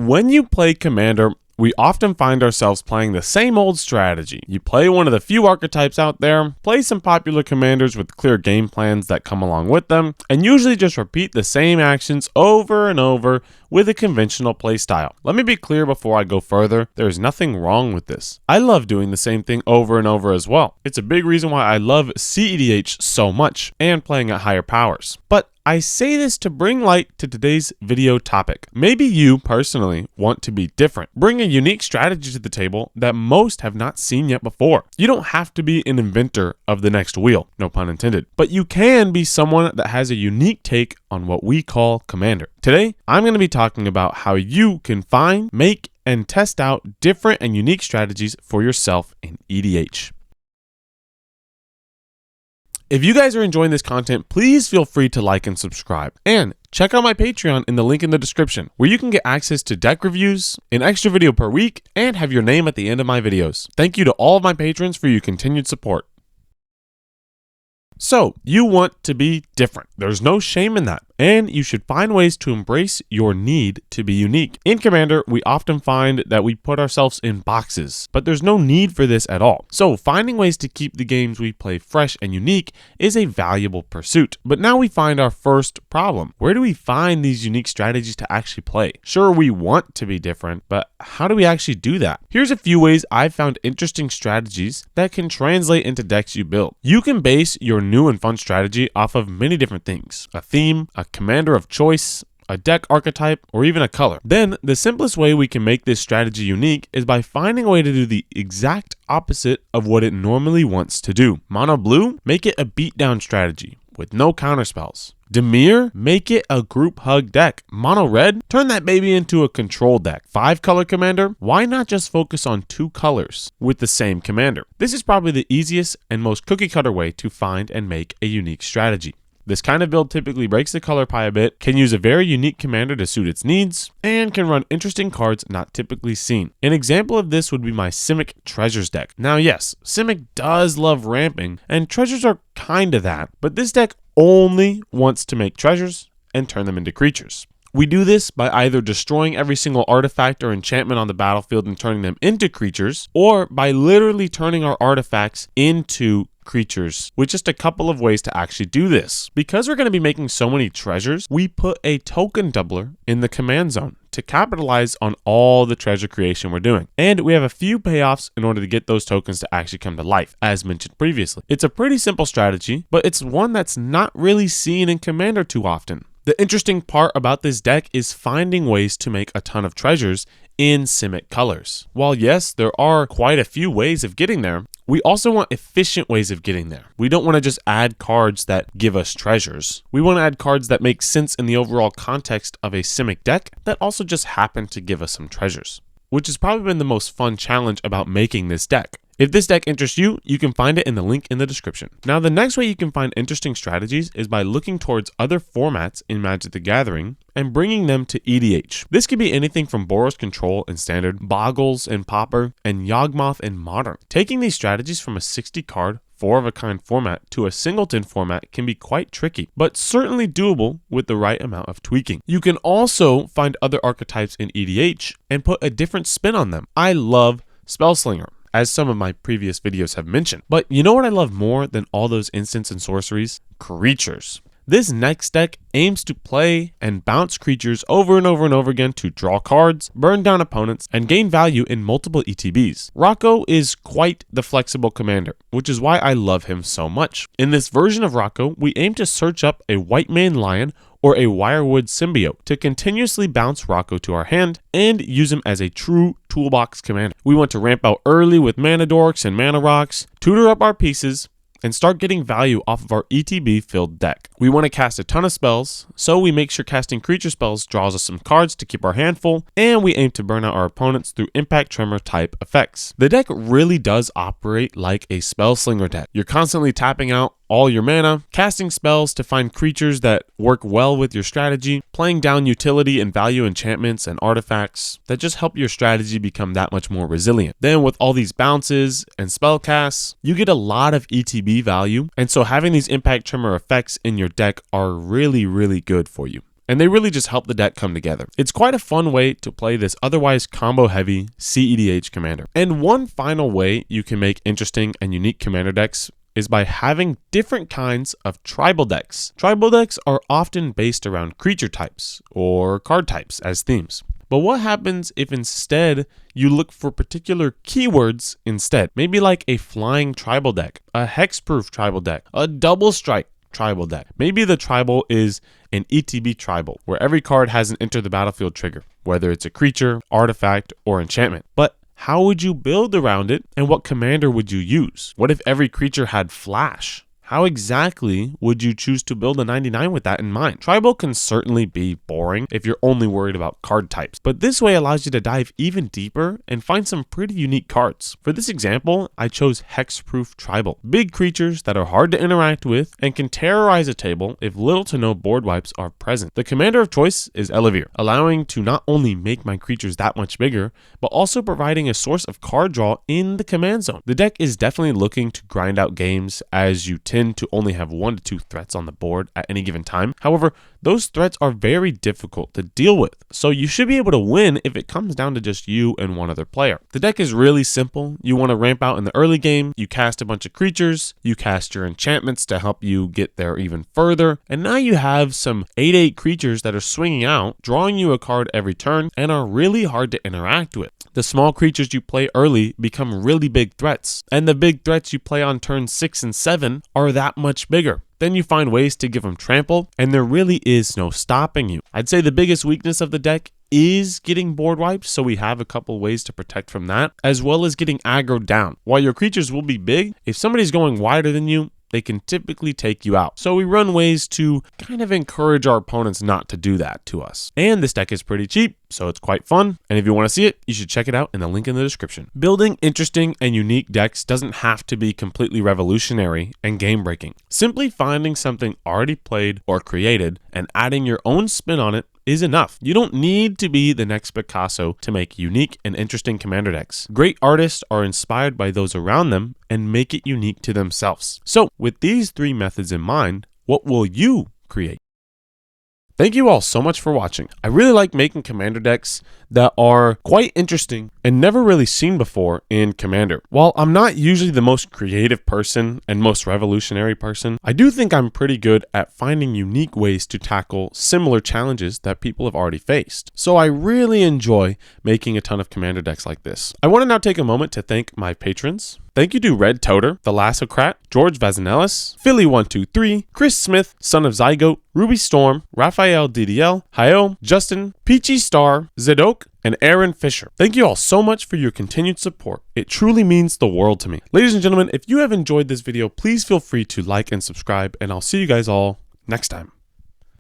When you play Commander, we often find ourselves playing the same old strategy. You play one of the few archetypes out there, play some popular commanders with clear game plans that come along with them, and usually just repeat the same actions over and over with a conventional playstyle. Let me be clear before I go further, there is nothing wrong with this. I love doing the same thing over and over as well. It's a big reason why I love CEDH so much and playing at higher powers. But I say this to bring light to today's video topic. Maybe you personally want to be different. Bring a unique strategy to the table that most have not seen yet before. You don't have to be an inventor of the next wheel, no pun intended, but you can be someone that has a unique take on what we call Commander. Today, I'm going to be talking about how you can find, make, and test out different and unique strategies for yourself in EDH. If you guys are enjoying this content, please feel free to like and subscribe. And check out my Patreon in the link in the description, where you can get access to deck reviews, an extra video per week, and have your name at the end of my videos. Thank you to all of my patrons for your continued support. So, you want to be different. There's no shame in that. And you should find ways to embrace your need to be unique. In Commander, we often find that we put ourselves in boxes, but there's no need for this at all. So finding ways to keep the games we play fresh and unique is a valuable pursuit. But now we find our first problem. Where do we find these unique strategies to actually play? Sure, we want to be different, but how do we actually do that? Here's a few ways I've found interesting strategies that can translate into decks you build. You can base your new and fun strategy off of many different things: a theme, a commander of choice, a deck archetype, or even a color. Then, the simplest way we can make this strategy unique is by finding a way to do the exact opposite of what it normally wants to do. Mono blue, make it a beatdown strategy with no counterspells. Dimir, make it a group hug deck. Mono red, turn that baby into a control deck. 5-color commander, why not just focus on 2 colors with the same commander? This is probably the easiest and most cookie cutter way to find and make a unique strategy. This kind of build typically breaks the color pie a bit, can use a very unique commander to suit its needs, and can run interesting cards not typically seen. An example of this would be my A&N Treasures deck. Now yes, A&N does love ramping, and treasures are kinda that, but this deck only wants to make treasures and turn them into creatures. We do this by either destroying every single artifact or enchantment on the battlefield and turning them into creatures, or by literally turning our artifacts into creatures, with just a couple of ways to actually do this. Because we're going to be making so many treasures, we put a token doubler in the command zone to capitalize on all the treasure creation we're doing. And we have a few payoffs in order to get those tokens to actually come to life, as mentioned previously. It's a pretty simple strategy, but it's one that's not really seen in Commander too often. The interesting part about this deck is finding ways to make a ton of treasures in Simic colors. While yes, there are quite a few ways of getting there, we also want efficient ways of getting there. We don't want to just add cards that give us treasures. We want to add cards that make sense in the overall context of a Simic deck that also just happen to give us some treasures, which has probably been the most fun challenge about making this deck. If this deck interests you, you can find it in the link in the description. Now, the next way you can find interesting strategies is by looking towards other formats in Magic the Gathering and bringing them to EDH. This could be anything from Boros Control in Standard, Boggles in Pauper, and Yawgmoth in Modern. Taking these strategies from a 60-card, 4-of-a-kind format to a singleton format can be quite tricky, but certainly doable with the right amount of tweaking. You can also find other archetypes in EDH and put a different spin on them. I love Spellslinger, as some of my previous videos have mentioned. But you know what I love more than all those instants and sorceries? Creatures. This next deck aims to play and bounce creatures over and over and over again to draw cards, burn down opponents, and gain value in multiple ETBs. Rocco is quite the flexible commander, which is why I love him so much. In this version of Rocco, we aim to search up a White Man Lion or a Wirewood Symbiote to continuously bounce Rocco to our hand and use him as a true toolbox commander. We want to ramp out early with Mana Dorks and Mana Rocks, tutor up our pieces, and start getting value off of our ETB filled deck. We want to cast a ton of spells, so we make sure casting creature spells draws us some cards to keep our hand full, and we aim to burn out our opponents through impact tremor type effects. The deck really does operate like a Spellslinger deck. You're constantly tapping out all your mana, casting spells to find creatures that work well with your strategy, playing down utility and value enchantments and artifacts that just help your strategy become that much more resilient. Then with all these bounces and spell casts, you get a lot of ETB value, and so having these impact tremor effects in your deck are really, really good for you. and they really just help the deck come together. It's quite a fun way to play this otherwise combo heavy CEDH commander. And one final way you can make interesting and unique commander decks is by having different kinds of tribal decks. Tribal decks are often based around creature types or card types as themes. But what happens if instead you look for particular keywords instead? Maybe like a flying tribal deck, a hexproof tribal deck, a double strike tribal deck. Maybe the tribal is an ETB tribal, where every card has an enter the battlefield trigger, whether it's a creature, artifact, or enchantment. But how would you build around it, and what commander would you use? What if every creature had flash? How exactly would you choose to build a 99 with that in mind? Tribal can certainly be boring if you're only worried about card types, but this way allows you to dive even deeper and find some pretty unique cards. For this example, I chose Hexproof Tribal. Big creatures that are hard to interact with and can terrorize a table if little to no board wipes are present. The commander of choice is Elevir, allowing to not only make my creatures that much bigger, but also providing a source of card draw in the command zone. The deck is definitely looking to grind out games as you tend to only have 1 to 2 threats on the board at any given time. However, those threats are very difficult to deal with, so you should be able to win if it comes down to just you and one other player. The deck is really simple. You want to ramp out in the early game, you cast a bunch of creatures, you cast your enchantments to help you get there even further, and now you have some 8/8 creatures that are swinging out, drawing you a card every turn, and are really hard to interact with. The small creatures you play early become really big threats, and the big threats you play on turns 6 and 7 are that much bigger. Then you find ways to give them trample, and there really is no stopping you. I'd say the biggest weakness of the deck is getting board wipes, so we have a couple ways to protect from that, as well as getting aggroed down. While your creatures will be big, if somebody's going wider than you, they can typically take you out. So we run ways to kind of encourage our opponents not to do that to us. And this deck is pretty cheap, so it's quite fun. And if you want to see it, you should check it out in the link in the description. Building interesting and unique decks doesn't have to be completely revolutionary and game breaking. Simply finding something already played or created and adding your own spin on it is enough. You don't need to be the next Picasso to make unique and interesting commander decks. Great artists are inspired by those around them and make it unique to themselves. So with these 3 methods in mind, what will you create? Thank you all so much for watching. I really like making commander decks that are quite interesting and never really seen before in Commander. While I'm not usually the most creative person and most revolutionary person, I do think I'm pretty good at finding unique ways to tackle similar challenges that people have already faced. So I really enjoy making a ton of commander decks like this. I want to now take a moment to thank my patrons. Thank you to Red Toter, The Lassocrat, George Vazanelis, Philly123, Chris Smith, Son of Zygote, Ruby Storm, Raphael DDL, Hyo, Justin, Peachy Star, Zedok, and Aaron Fisher. Thank you all so much for your continued support. It truly means the world to me. Ladies and gentlemen, if you have enjoyed this video, please feel free to like and subscribe, and I'll see you guys all next time.